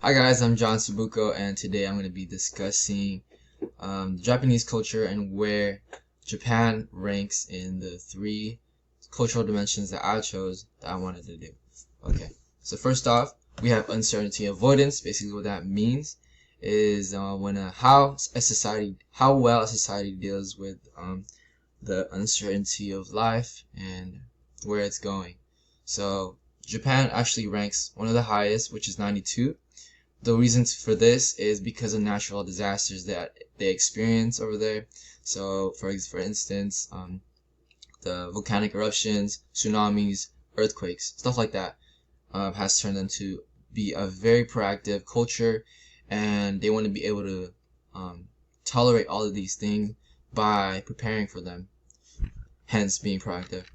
Hi guys, I'm John Subuko, and today I'm going to be discussing Japanese culture and where Japan ranks in the three cultural dimensions that I chose that I wanted to do. Okay, so first off, we have uncertainty avoidance. Basically, what that means is how well a society deals with the uncertainty of life and where it's going. So Japan actually ranks one of the highest, which is 92. The reasons for this is because of natural disasters that they experience over there. So, for instance, the volcanic eruptions, tsunamis, earthquakes, stuff like that, has turned them to be a very proactive culture, and they want to be able to tolerate all of these things by preparing for them, hence being proactive.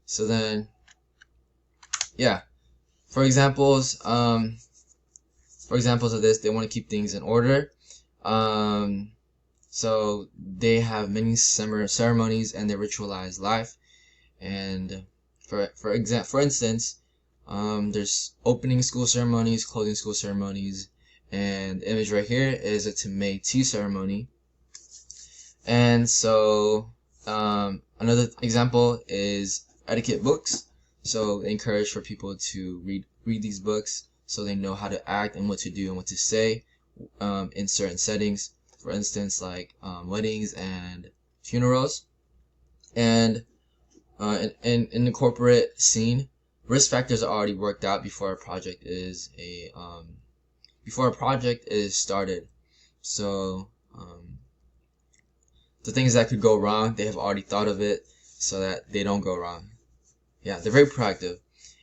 So then, yeah, for examples, of this, they want to keep things in order. So they have many ceremonies and they ritualize life. And for instance, there's opening school ceremonies, closing school ceremonies, and the image right here is a Temmei tea ceremony. And so another example is etiquette books. So they encourage for people to read these books so they know how to act and what to do and what to say in certain settings. For instance, like weddings and funerals. And in the corporate scene, risk factors are already worked out before a project is started. So the things that could go wrong, they have already thought of it so that they don't go wrong. Yeah, they're very proactive,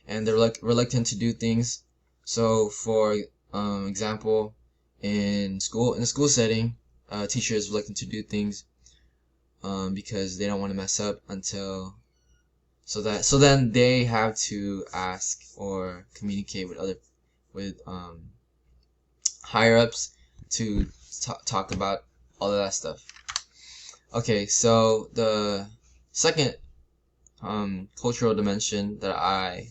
and they're reluctant to do things. So, for example, in a school setting, a teacher is reluctant to do things because they don't want to mess up so then they have to ask or communicate with higher ups to talk about all of that stuff. Okay, so the second cultural dimension that I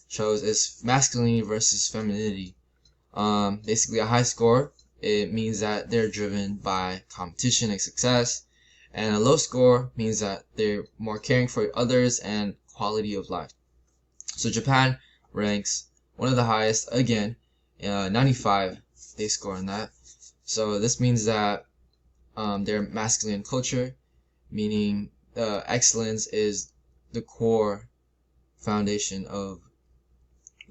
chose is masculinity versus femininity. Basically, a high score, it means that they're driven by competition and success, and a low score means that they're more caring for others and quality of life. So Japan ranks one of the highest, again, 95 they score on that. So this means that they're masculine culture, meaning excellence is the core foundation of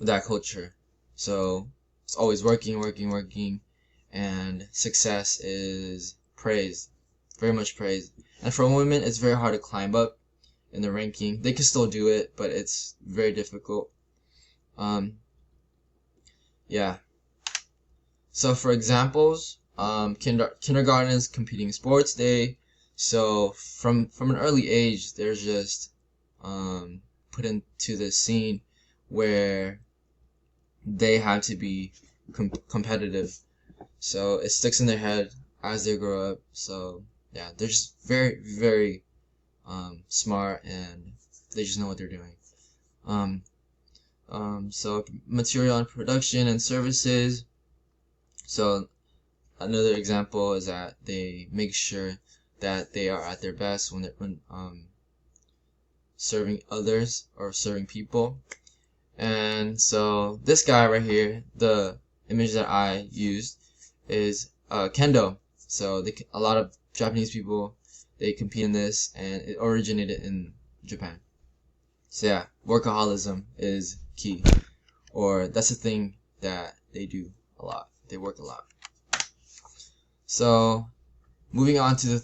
that culture. So it's always working, and success is praised, very much praised. And for women, it's very hard to climb up in the ranking. They can still do it, but it's very difficult. Yeah. So for examples, kindergarten is competing sports day. So from an early age, they're just put into this scene where they have to be competitive. So it sticks in their head as they grow up. So yeah, they're just very, very smart, and they just know what they're doing. So material and production and services. So another example is that they make sure that they are at their best when serving others or serving people. And so this guy right here, the image that I used is kendo. So a lot of Japanese people, they compete in this, and it originated in Japan. So yeah, workaholism is key, or that's a thing that they do a lot. They work a lot. So moving on to the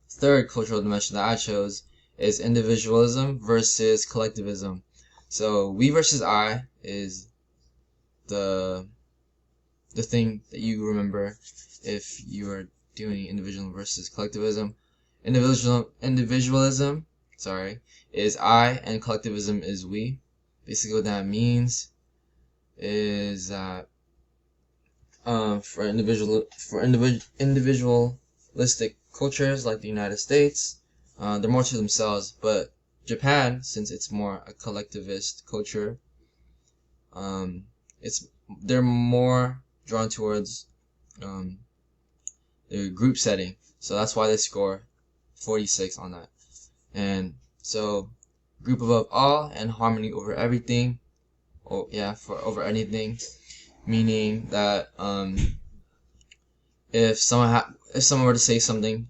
third cultural dimension that I chose is individualism versus collectivism. So we versus I is the thing that you remember if you are doing individualism versus collectivism. Individualism, is I, and collectivism is we. Basically, what that means is that for individualistic cultures like the United States, they're more to themselves, but Japan, since it's more a collectivist culture, they're more drawn towards the group setting, so that's why they score 46 on that. And so group above all and harmony over everything. Over anything, meaning that if someone were to say something,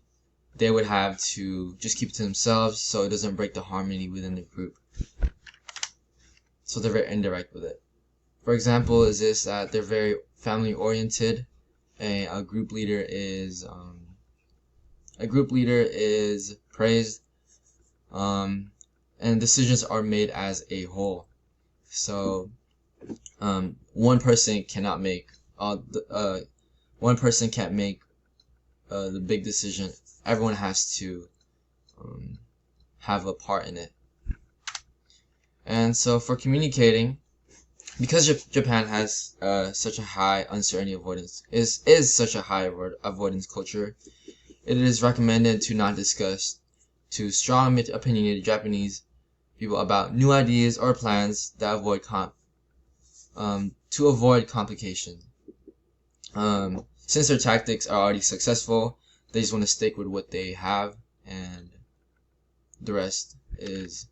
they would have to just keep it to themselves so it doesn't break the harmony within the group. So they're very indirect with it. For example, is this that they're very family oriented, and a group leader is praised, and decisions are made as a whole. So one person cannot make one person can't make the big decision. Everyone has to have a part in it. And so for communicating, because Japan has such a high uncertainty avoidance, is such a high avoidance culture, it is recommended to not discuss to strong opinionated Japanese people about new ideas or plans that avoid complication. Since their tactics are already successful, they just want to stick with what they have, and the rest is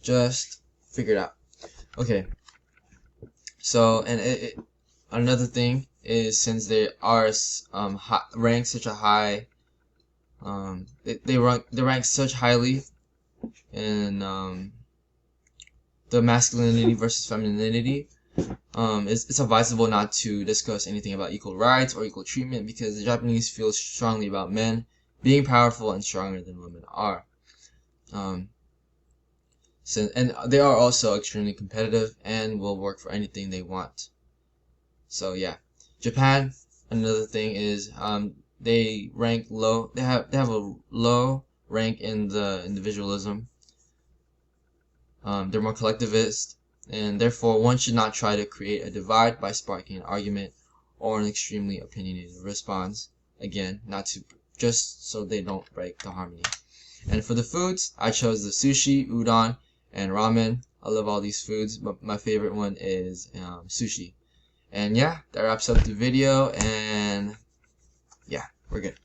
just figured out. Okay. So, and another thing is, since they are ranked such a high, they rank such highly in the masculinity versus femininity. It's advisable not to discuss anything about equal rights or equal treatment, because the Japanese feel strongly about men being powerful and stronger than women are. And they are also extremely competitive and will work for anything they want. So yeah, Japan. Another thing is they rank low. They have a low rank in the individualism. They're more collectivist, and therefore one should not try to create a divide by sparking an argument or an extremely opinionated response. Again, not to just so they don't break the harmony. And for the foods, I chose the sushi, udon, and ramen. I love all these foods, but my favorite one is sushi. And yeah, that wraps up the video, and yeah, we're good.